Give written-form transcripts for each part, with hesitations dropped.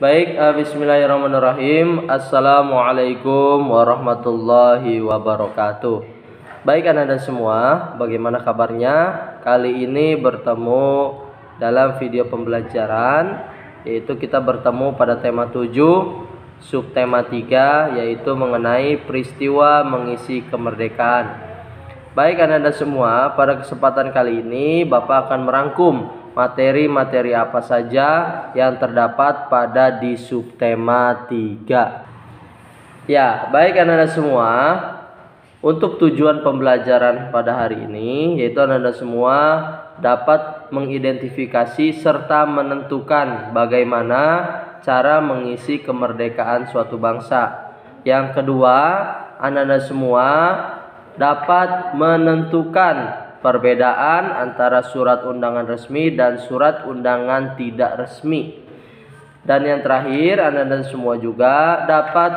Baik, bismillahirrahmanirrahim. Assalamualaikum warahmatullahi wabarakatuh. Baik anak-anak semua, bagaimana kabarnya? Kali ini bertemu dalam video pembelajaran, yaitu kita bertemu pada tema 7, subtema 3, yaitu mengenai peristiwa mengisi kemerdekaan. Baik anak-anak semua, pada kesempatan kali ini Bapak akan merangkum materi-materi apa saja yang terdapat pada di subtema 3. Ya, baik anak-anak semua, untuk tujuan pembelajaran pada hari ini yaitu anak-anak semua dapat mengidentifikasi serta menentukan bagaimana cara mengisi kemerdekaan suatu bangsa. Yang kedua, anak-anak semua dapat menentukan perbedaan antara surat undangan resmi dan surat undangan tidak resmi. Dan yang terakhir, anak-anak semua juga dapat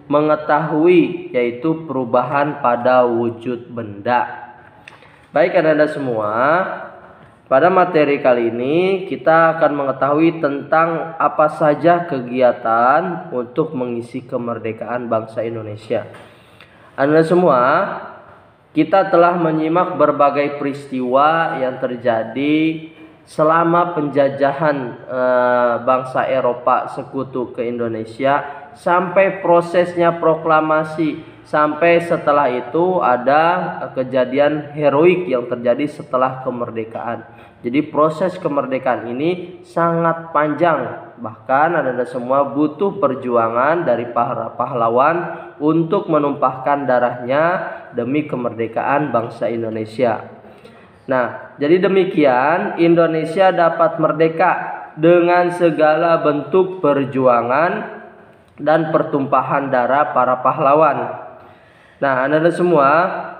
mengetahui yaitu perubahan pada wujud benda. Baik anak-anak semua, pada materi kali ini kita akan mengetahui tentang apa saja kegiatan untuk mengisi kemerdekaan bangsa Indonesia. Anak-anak semua, kita telah menyimak berbagai peristiwa yang terjadi selama penjajahan bangsa Eropa sekutu ke Indonesia, sampai prosesnya proklamasi, sampai setelah itu ada kejadian heroik yang terjadi setelah kemerdekaan. Jadi proses kemerdekaan ini sangat panjang, bahkan anak-anak semua butuh perjuangan dari para pahlawan untuk menumpahkan darahnya demi kemerdekaan bangsa Indonesia. Nah, jadi demikian Indonesia dapat merdeka dengan segala bentuk perjuangan dan pertumpahan darah para pahlawan. Nah, anak-anak semua,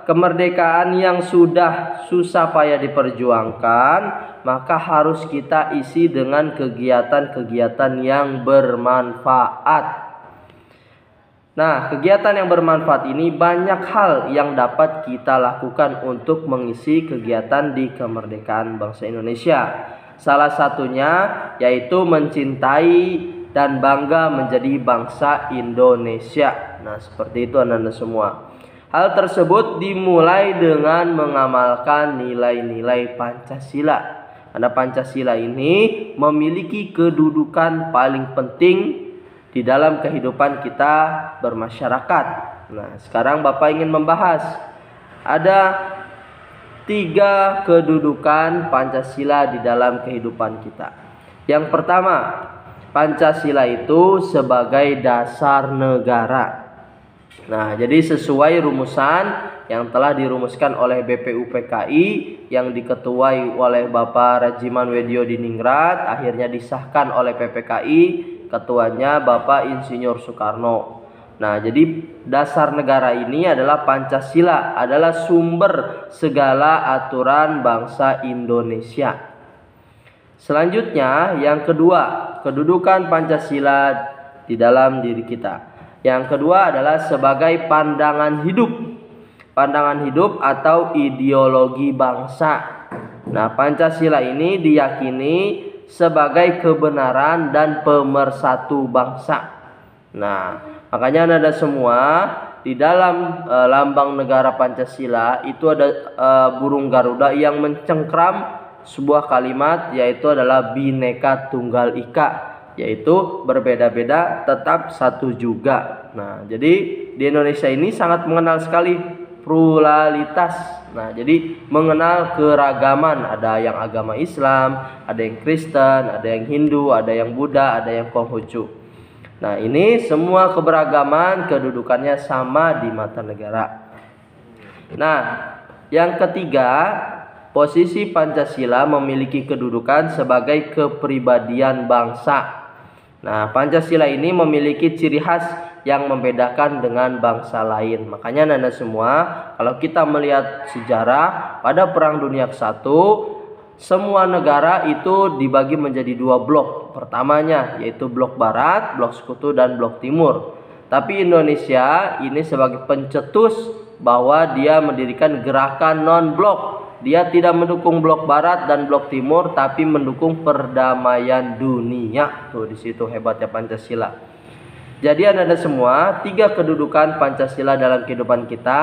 kemerdekaan yang sudah susah payah diperjuangkan, maka harus kita isi dengan kegiatan-kegiatan yang bermanfaat. Nah, kegiatan yang bermanfaat ini banyak hal yang dapat kita lakukan untuk mengisi kegiatan di kemerdekaan bangsa Indonesia. Salah satunya yaitu mencintai dan bangga menjadi bangsa Indonesia. Nah, seperti itu anak-anak semua. Hal tersebut dimulai dengan mengamalkan nilai-nilai Pancasila. Karena Pancasila ini memiliki kedudukan paling penting di dalam kehidupan kita bermasyarakat. Nah, sekarang Bapak ingin membahas ada 3 kedudukan Pancasila di dalam kehidupan kita. Yang pertama, Pancasila itu sebagai dasar negara. Nah, jadi sesuai rumusan yang telah dirumuskan oleh BPUPKI yang diketuai oleh Bapak Rajiman Weddio Diningrat, akhirnya disahkan oleh PPKI, ketuanya Bapak Insinyur Soekarno. Nah, jadi dasar negara ini adalah Pancasila, adalah sumber segala aturan bangsa Indonesia. Selanjutnya, yang kedua, kedudukan Pancasila di dalam diri kita. Yang kedua adalah sebagai pandangan hidup. Pandangan hidup atau ideologi bangsa. Nah, Pancasila ini diyakini sebagai kebenaran dan pemersatu bangsa. Nah, makanya ada semua di dalam lambang negara Pancasila itu ada burung Garuda yang mencengkram sebuah kalimat, yaitu adalah Bhinneka Tunggal Ika, yaitu berbeda-beda tetap satu juga. Nah, jadi di Indonesia ini sangat mengenal sekali pluralitas. Nah, jadi mengenal keragaman, ada yang agama Islam, ada yang Kristen, ada yang Hindu, ada yang Buddha, ada yang Konghucu. Nah, ini semua keberagaman kedudukannya sama di mata negara. Nah, yang ketiga, posisi Pancasila memiliki kedudukan sebagai kepribadian bangsa. Nah, Pancasila ini memiliki ciri khas yang membedakan dengan bangsa lain. Makanya anak-anak semua, kalau kita melihat sejarah pada Perang Dunia ke-1, semua negara itu dibagi menjadi 2 blok. Pertamanya yaitu blok barat, blok sekutu, dan blok timur. Tapi Indonesia ini sebagai pencetus bahwa dia mendirikan gerakan non-blok, dia tidak mendukung blok barat dan blok timur, tapi mendukung perdamaian dunia. Tuh di situ hebatnya Pancasila. Jadi ada semua 3 kedudukan Pancasila dalam kehidupan kita.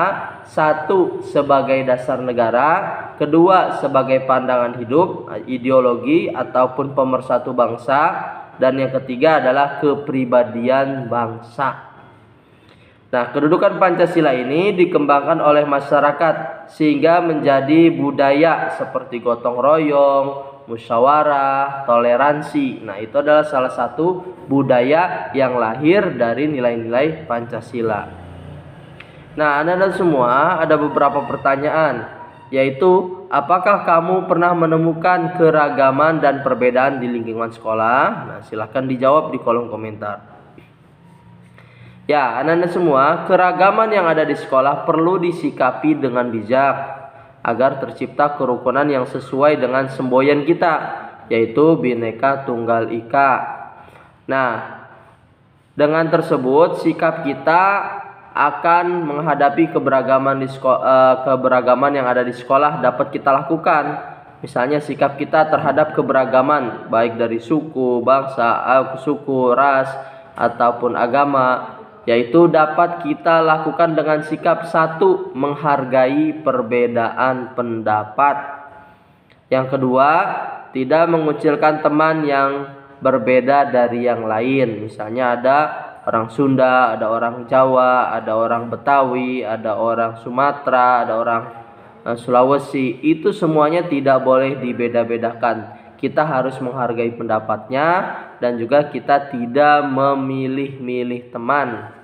1 sebagai dasar negara, 2 sebagai pandangan hidup, ideologi ataupun pemersatu bangsa, dan yang ketiga adalah kepribadian bangsa. Nah, kedudukan Pancasila ini dikembangkan oleh masyarakat sehingga menjadi budaya seperti gotong royong, musyawarah, toleransi. Nah, itu adalah salah satu budaya yang lahir dari nilai-nilai Pancasila. Nah, Anda semua ada beberapa pertanyaan, yaitu apakah kamu pernah menemukan keragaman dan perbedaan di lingkungan sekolah? Nah, silahkan dijawab di kolom komentar. Ya, anak-anak semua, keragaman yang ada di sekolah perlu disikapi dengan bijak agar tercipta kerukunan yang sesuai dengan semboyan kita, yaitu Bhinneka Tunggal Ika. Nah, dengan tersebut sikap kita akan menghadapi keberagaman yang ada di sekolah dapat kita lakukan. Misalnya sikap kita terhadap keberagaman baik dari suku, bangsa, ras ataupun agama, yaitu dapat kita lakukan dengan sikap 1, menghargai perbedaan pendapat. Yang kedua, tidak mengucilkan teman yang berbeda dari yang lain. Misalnya ada orang Sunda, ada orang Jawa, ada orang Betawi, ada orang Sumatera, ada orang Sulawesi. Itu semuanya tidak boleh dibeda-bedakan. Kita harus menghargai pendapatnya dan juga kita tidak memilih-milih teman.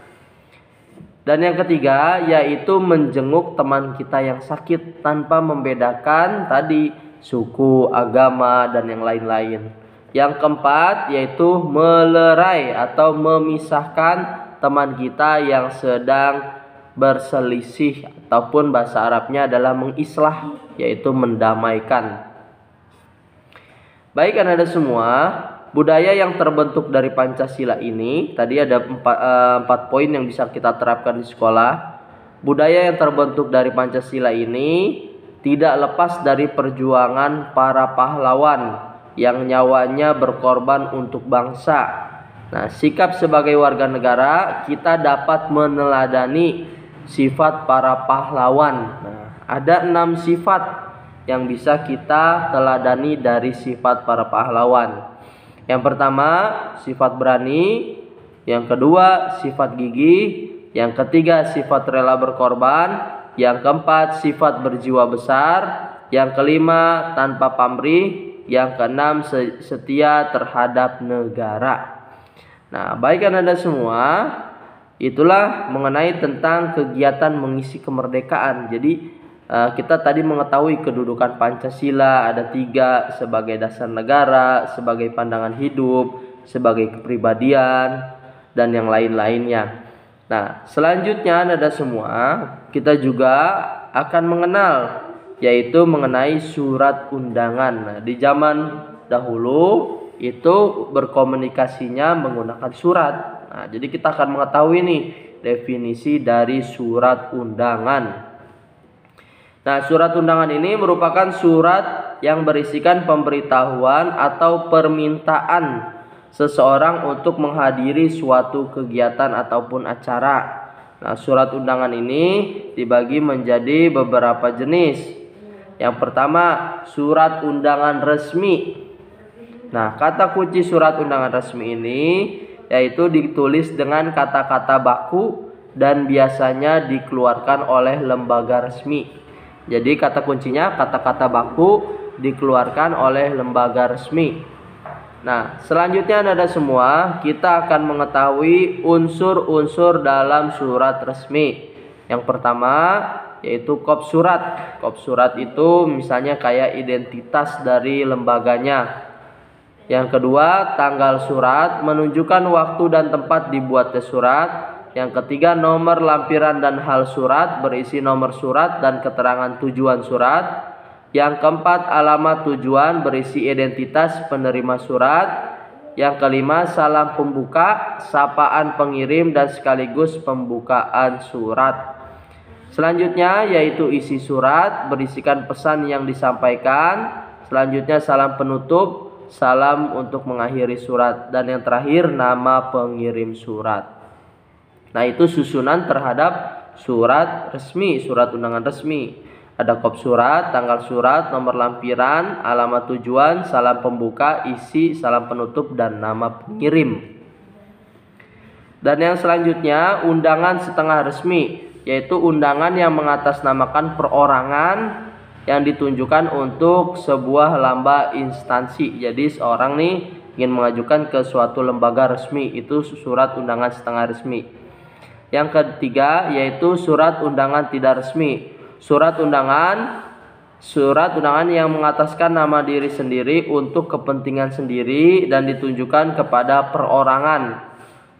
Dan yang ketiga yaitu menjenguk teman kita yang sakit tanpa membedakan tadi suku, agama, dan yang lain-lain. Yang keempat yaitu melerai atau memisahkan teman kita yang sedang berselisih, ataupun bahasa Arabnya adalah mengislah, yaitu mendamaikan. Baik anak-anak semua, budaya yang terbentuk dari Pancasila ini, tadi ada 4 poin yang bisa kita terapkan di sekolah. Budaya yang terbentuk dari Pancasila ini tidak lepas dari perjuangan para pahlawan yang nyawanya berkorban untuk bangsa. Nah, sikap sebagai warga negara kita dapat meneladani sifat para pahlawan. Nah, ada 6 sifat yang bisa kita teladani dari sifat para pahlawan. Yang pertama, sifat berani. Yang kedua, sifat gigih. Yang ketiga, sifat rela berkorban. Yang keempat, sifat berjiwa besar. Yang kelima, tanpa pamrih. Yang keenam, setia terhadap negara. Nah, baik Anda semua, itulah mengenai tentang kegiatan mengisi kemerdekaan. Jadi kita tadi mengetahui kedudukan Pancasila ada 3, sebagai dasar negara, sebagai pandangan hidup, sebagai kepribadian, dan yang lain-lainnya. Nah, selanjutnya ada semua, kita juga akan mengenal, yaitu mengenai surat undangan. Nah, di zaman dahulu itu berkomunikasinya menggunakan surat. Nah, jadi kita akan mengetahui nih definisi dari surat undangan. Nah, surat undangan ini merupakan surat yang berisikan pemberitahuan atau permintaan seseorang untuk menghadiri suatu kegiatan ataupun acara. Nah, surat undangan ini dibagi menjadi beberapa jenis. Yang pertama, surat undangan resmi. Nah, kata kunci surat undangan resmi ini yaitu ditulis dengan kata-kata baku dan biasanya dikeluarkan oleh lembaga resmi. Jadi kata kuncinya kata-kata baku dikeluarkan oleh lembaga resmi. Nah, selanjutnya ada semua, kita akan mengetahui unsur-unsur dalam surat resmi. Yang pertama yaitu kop surat. Kop surat itu misalnya kayak identitas dari lembaganya. Yang kedua, tanggal surat menunjukkan waktu dan tempat dibuatnya surat. Yang ketiga, nomor lampiran dan hal surat berisi nomor surat dan keterangan tujuan surat. Yang keempat, alamat tujuan berisi identitas penerima surat. Yang kelima, salam pembuka, sapaan pengirim dan sekaligus pembukaan surat. Selanjutnya yaitu isi surat, berisikan pesan yang disampaikan. Selanjutnya salam penutup, salam untuk mengakhiri surat. Dan yang terakhir nama pengirim surat. Nah, itu susunan terhadap surat resmi, surat undangan resmi. Ada kop surat, tanggal surat, nomor lampiran, alamat tujuan, salam pembuka, isi, salam penutup, dan nama pengirim. Dan yang selanjutnya undangan setengah resmi, yaitu undangan yang mengatasnamakan perorangan yang ditunjukkan untuk sebuah lamba instansi. Jadi seorang nih ingin mengajukan ke suatu lembaga resmi, itu surat undangan setengah resmi. Yang ketiga yaitu surat undangan tidak resmi. Surat undangan yang mengataskan nama diri sendiri untuk kepentingan sendiri dan ditunjukkan kepada perorangan.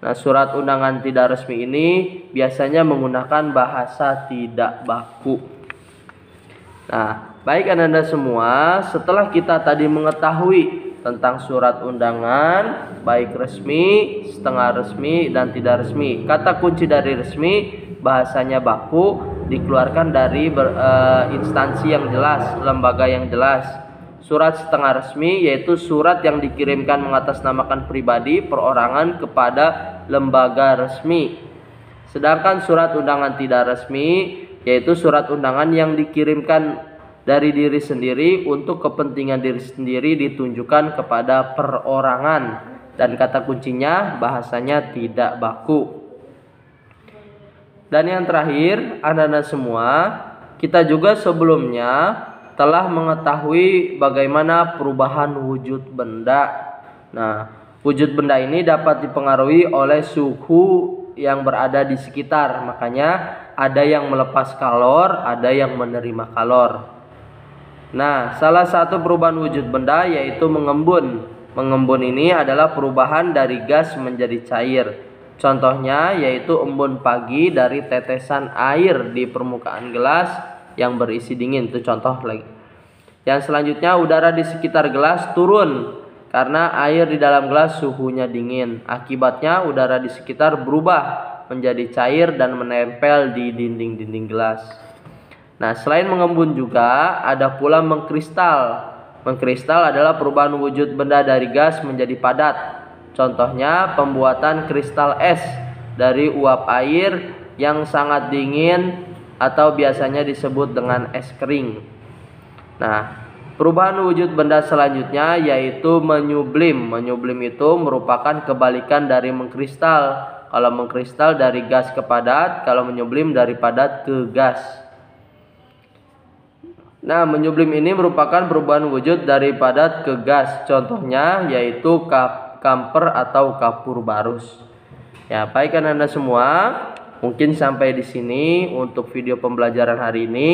Nah, surat undangan tidak resmi ini biasanya menggunakan bahasa tidak baku. Nah, baik Anda semua, setelah kita tadi mengetahui tentang surat undangan, baik resmi, setengah resmi, dan tidak resmi. Kata kunci dari resmi, bahasanya baku, dikeluarkan dari instansi yang jelas, lembaga yang jelas. Surat setengah resmi yaitu surat yang dikirimkan mengatasnamakan pribadi, perorangan kepada lembaga resmi. Sedangkan surat undangan tidak resmi yaitu surat undangan yang dikirimkan dari diri sendiri untuk kepentingan diri sendiri, ditunjukkan kepada perorangan, dan kata kuncinya bahasanya tidak baku. Dan yang terakhir, Anda semua, kita juga sebelumnya telah mengetahui bagaimana perubahan wujud benda. Nah, wujud benda ini dapat dipengaruhi oleh suhu yang berada di sekitar. Makanya ada yang melepas kalor, ada yang menerima kalor. Nah, salah satu perubahan wujud benda yaitu mengembun. Mengembun ini adalah perubahan dari gas menjadi cair. Contohnya yaitu embun pagi dari tetesan air di permukaan gelas yang berisi dingin. Itu contoh lagi. Yang selanjutnya, udara di sekitar gelas turun karena air di dalam gelas suhunya dingin. Akibatnya udara di sekitar berubah menjadi cair dan menempel di dinding-dinding gelas. Nah, selain mengembun juga ada pula mengkristal. Mengkristal adalah perubahan wujud benda dari gas menjadi padat. Contohnya pembuatan kristal es dari uap air yang sangat dingin atau biasanya disebut dengan es kering. Nah, perubahan wujud benda selanjutnya yaitu menyublim. Menyublim itu merupakan kebalikan dari mengkristal. Kalau mengkristal dari gas ke padat, kalau menyublim dari padat ke gas. Nah, menyublim ini merupakan perubahan wujud dari padat ke gas. Contohnya yaitu kamper atau kapur barus. Ya, baik Anda semua, mungkin sampai di sini untuk video pembelajaran hari ini.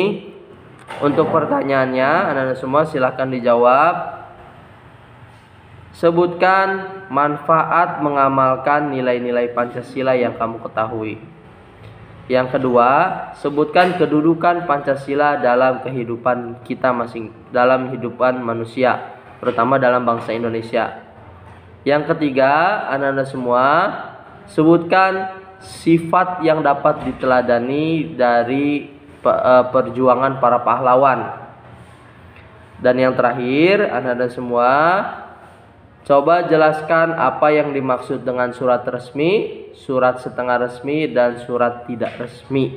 Untuk pertanyaannya, Anda semua silahkan dijawab. Sebutkan manfaat mengamalkan nilai-nilai Pancasila yang kamu ketahui. Yang kedua, sebutkan kedudukan Pancasila dalam kehidupan kita dalam kehidupan manusia, terutama dalam bangsa Indonesia. Yang ketiga, Anda semua, sebutkan sifat yang dapat diteladani dari perjuangan para pahlawan. Dan yang terakhir, Anda semua, coba jelaskan apa yang dimaksud dengan surat resmi, surat setengah resmi, dan surat tidak resmi.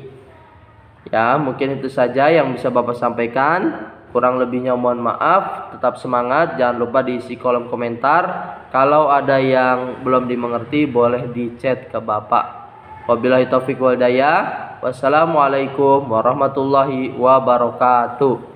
Ya, mungkin itu saja yang bisa Bapak sampaikan. Kurang lebihnya mohon maaf. Tetap semangat, jangan lupa diisi kolom komentar. Kalau ada yang belum dimengerti boleh di chat ke Bapak. Wabillahi taufiq wal hidayah. Wassalamualaikum warahmatullahi wabarakatuh.